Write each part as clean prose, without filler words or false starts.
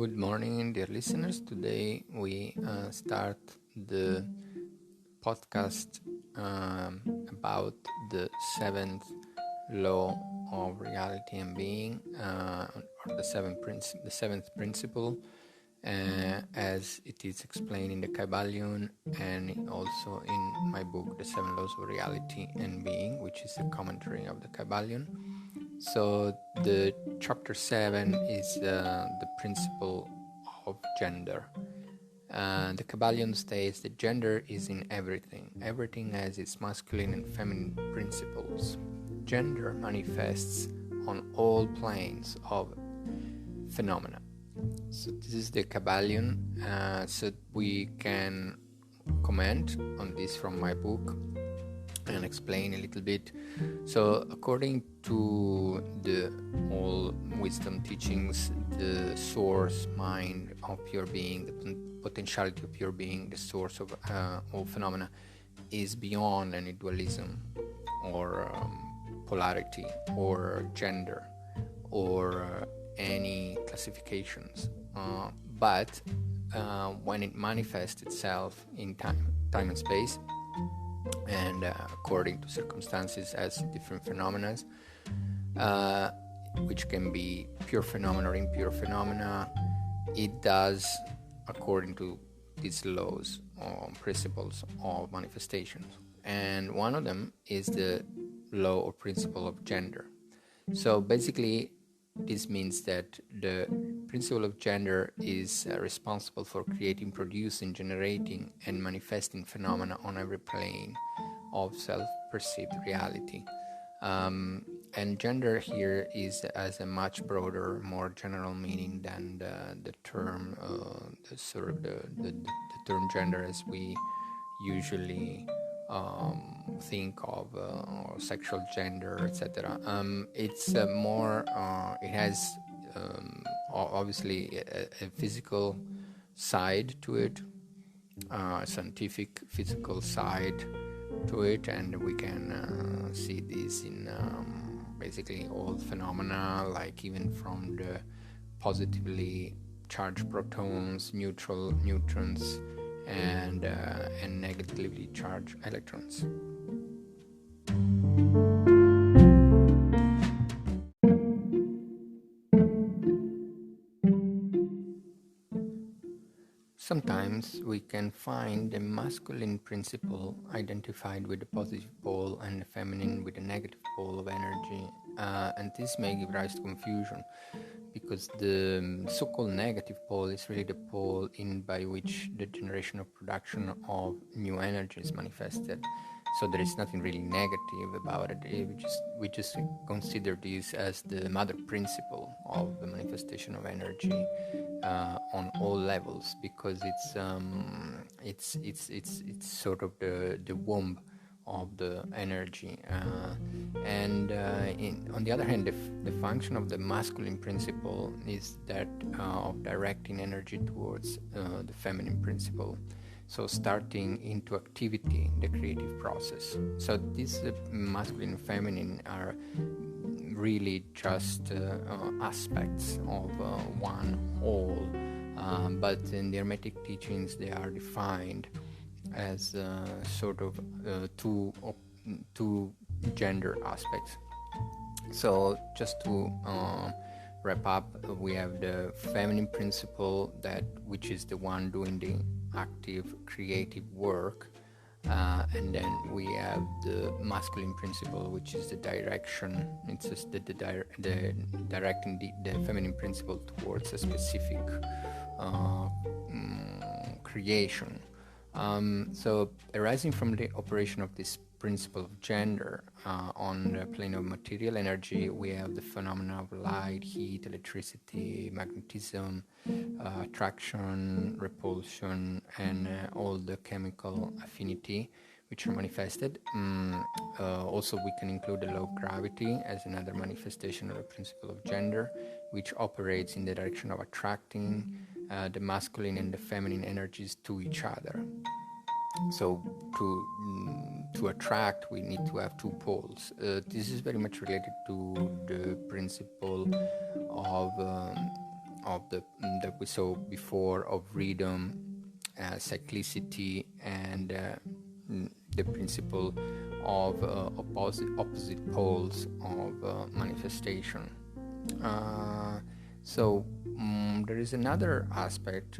Good morning, dear listeners. Today we start the podcast about the seventh law of reality and being, or the seventh principle, as it is explained in the Kybalion and also in my book, The Seven Laws of Reality and Being, which is a commentary of the Kybalion. So the chapter 7 is the principle of gender. The Kybalion states that gender is in everything. Everything has its masculine and feminine principles. Gender manifests on all planes of phenomena. So this is the Kybalion. So we can comment on this from my book and explain a little bit. So according to the all wisdom teachings, the source mind of pure being, the potentiality of pure being, the source of all phenomena, is beyond any dualism or polarity or gender or any classifications, but when it manifests itself in time and space, and according to circumstances as different phenomena, which can be pure phenomena or impure phenomena, it does according to these laws or principles of manifestations. And one of them is the law or principle of gender. So basically, this means that the principle of gender is responsible for creating, producing, generating, and manifesting phenomena on every plane of self-perceived reality. And gender here has a much broader, more general meaning than the term, the term gender as we usually think of, or sexual gender, etc. It's more. It has obviously a physical side to it, a scientific physical side to it, and we can see this in basically all phenomena, like even from the positively charged protons, neutral neutrons, and negatively charged electrons. Sometimes we can find the masculine principle identified with the positive pole and the feminine with the negative pole of energy, and this may give rise to confusion, because the so-called negative pole is really the pole in by which the generation of production of new energy is manifested. So there is nothing really negative about it. We just consider this as the mother principle of the manifestation of energy on all levels, because it's sort of the womb of the energy, on the other hand, the function of the masculine principle is that of directing energy towards the feminine principle, so starting into activity in the creative process. So these masculine and feminine are really just aspects of one whole, but in the Hermetic teachings they are defined as sort of two gender aspects. So just to wrap up, we have the feminine principle, which is the one doing the active creative work, and then we have the masculine principle, which is the direction. It's just the directing the feminine principle towards a specific creation. So arising from the operation of this principle of gender on the plane of material energy, we have the phenomena of light, heat, electricity, magnetism, attraction, repulsion, and all the chemical affinity which are manifested. Also we can include the law of gravity as another manifestation of the principle of gender, which operates in the direction of attracting the masculine and the feminine energies to each other. So to attract, we need to have two poles. This is very much related to the principle of the that we saw before of rhythm, cyclicity, and the principle of opposite poles of manifestation. So there is another aspect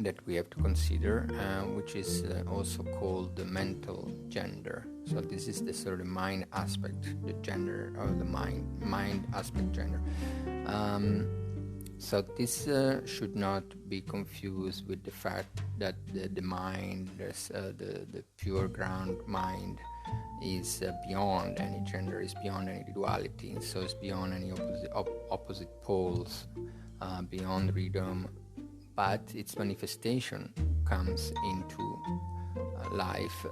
that we have to consider, which is also called the mental gender. So this is the sort of mind aspect, the gender of the mind aspect gender. So this should not be confused with the fact that the mind, the pure ground mind, is beyond any gender, is beyond any duality, so it's beyond any opposite poles, beyond rhythm, but its manifestation comes into life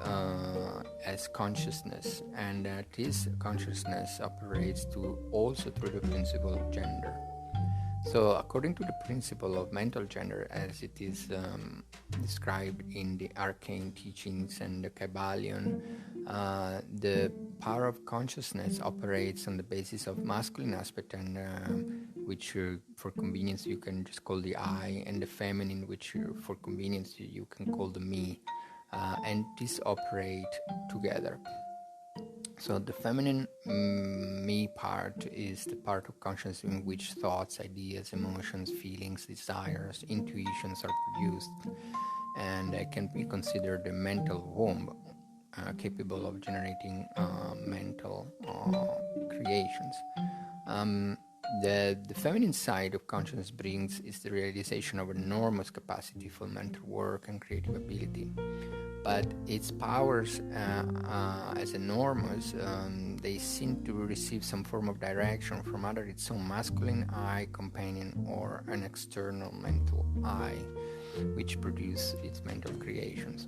as consciousness, and that this consciousness operates also through the principle of gender. So according to the principle of mental gender, as it is described in the arcane teachings and the Kybalion, the power of consciousness operates on the basis of masculine aspect, and which for convenience you can just call the I, and the feminine, which for convenience you can call the me, and these operate together. So the feminine me part is the part of consciousness in which thoughts, ideas, emotions, feelings, desires, intuitions are produced, and can be considered the mental womb, capable of generating mental creations. The feminine side of consciousness brings is the realization of an enormous capacity for mental work and creative ability. But its powers, as enormous, they seem to receive some form of direction from either its own masculine I companion or an external mental I, which produce its mental creations.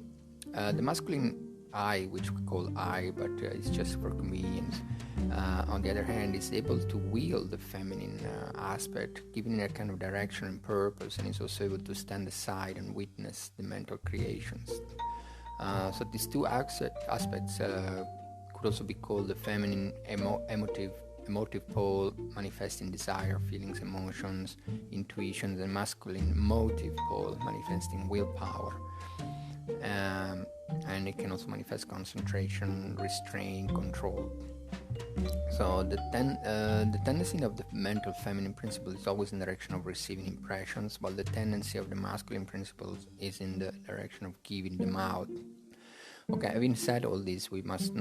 The masculine I, which we call I, but it's just for convenience, on the other hand, is able to wield the feminine aspect, giving it a kind of direction and purpose, and is also able to stand aside and witness the mental creations. So these two aspects could also be called the feminine emotive pole, manifesting desire, feelings, emotions, intuitions, and masculine motive pole, manifesting willpower. And it can also manifest concentration, restraint, control. So the tendency of the mental feminine principle is always in the direction of receiving impressions, while the tendency of the masculine principles is in the direction of giving them out. Okay, having said all this, we must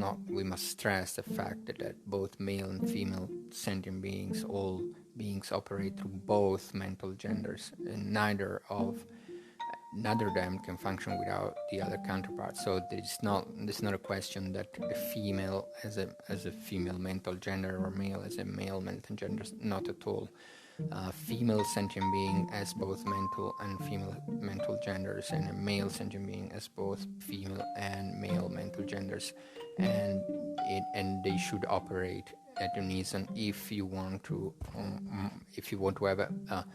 stress the fact that both male and female sentient beings, all beings, operate through both mental genders, and neither of them can function without the other counterpart. So there's not a question that the female as a female mental gender or male as a male mental gender. Not at all. Female sentient being as both mental and female mental genders, and a male sentient being as both female and male mental genders, and they should operate at unison if you want to have a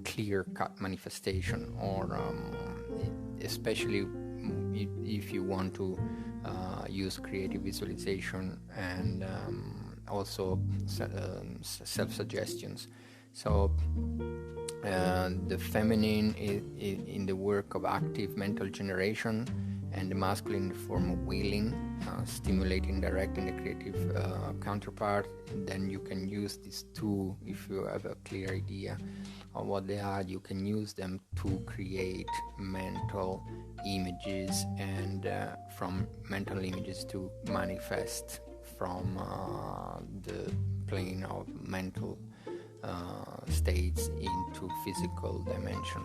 clear-cut manifestation, or especially if you want to use creative visualization and also self-suggestions. So the feminine is in the work of active mental generation, and the masculine in the form of willing, stimulating, directing the creative counterpart. Then you can use these two, if you have a clear idea of what they are, you can use them to create mental images, and from mental images to manifest from the plane of mental states into physical dimension.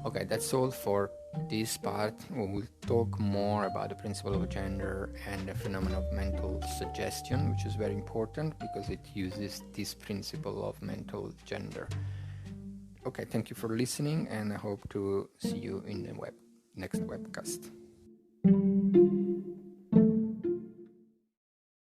Okay, that's all for this part. We will talk more about the principle of gender and the phenomenon of mental suggestion, which is very important because it uses this principle of mental gender. Okay, thank you for listening, and I hope to see you in the next webcast.